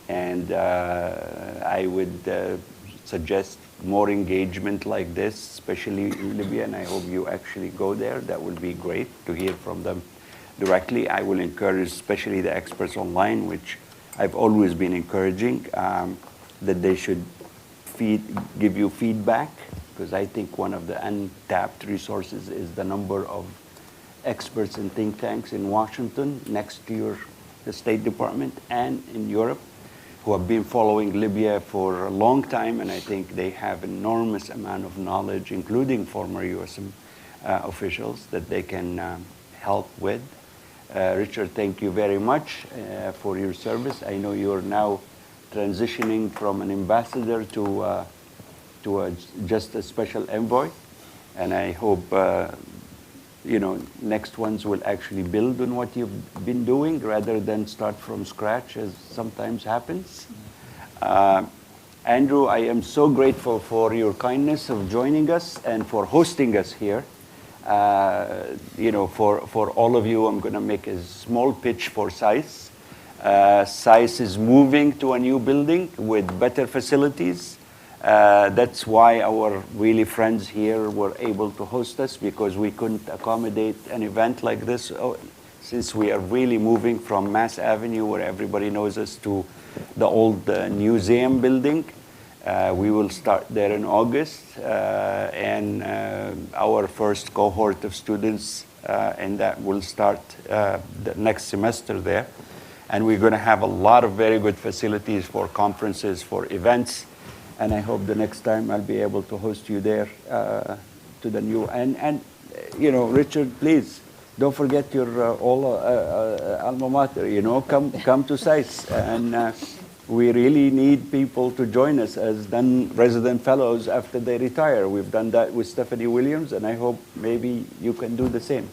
Speaker 1: And I would suggest more engagement like this, especially in Libya, and I hope you actually go there. That would be great to hear from them directly. I will encourage, especially the experts online, which I've always been encouraging, that they should give you feedback, because I think one of the untapped resources is the number of experts and think tanks in Washington, next to the State Department, and in Europe, who have been following Libya for a long time, and I think they have enormous amount of knowledge, including former U.S. Officials, that they can help with. Richard, thank you very much for your service. I know you're now transitioning from an ambassador to just a special envoy, and I hope next ones will actually build on what you've been doing rather than start from scratch, as sometimes happens. Andrew, I am so grateful for your kindness of joining us and for hosting us here. For all of you, I'm going to make a small pitch for SAIS. SAIS is moving to a new building with better facilities. That's why our really friends here were able to host us, because we couldn't accommodate an event like this, since we are really moving from Mass Avenue, where everybody knows us, to the old museum building. We will start there in August, and our first cohort of students, and that will start the next semester there. And we're going to have a lot of very good facilities for conferences, for events. And I hope the next time I'll be able to host you there to the new. And Richard, please don't forget your alma mater. Come to SAIS, and we really need people to join us as resident fellows after they retire. We've done that with Stephanie Williams, and I hope maybe you can do the same.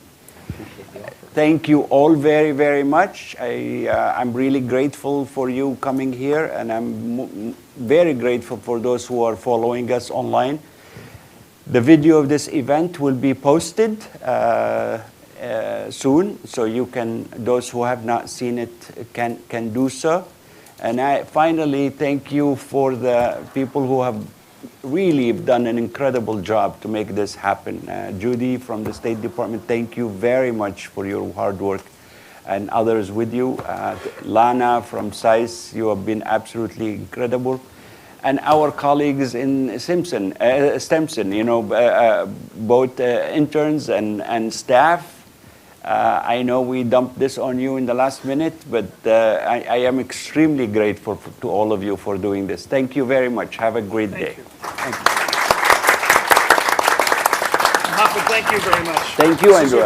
Speaker 1: Thank you all very, very much. I'm really grateful for you coming here, and I'm very grateful for those who are following us online. The video of this event will be posted soon, so those who have not seen it can do so. And I finally thank you for the people who have really done an incredible job to make this happen. Judy from the State Department, thank you very much for your hard work, and others with you. Lana from SAIS, you have been absolutely incredible. And our colleagues in Stimson, both interns and staff. I know we dumped this on you in the last minute, but I am extremely grateful to all of you for doing this. Thank you very much. Have a great day.
Speaker 4: Thank you. Thank you very much.
Speaker 1: Thank you, Andrew.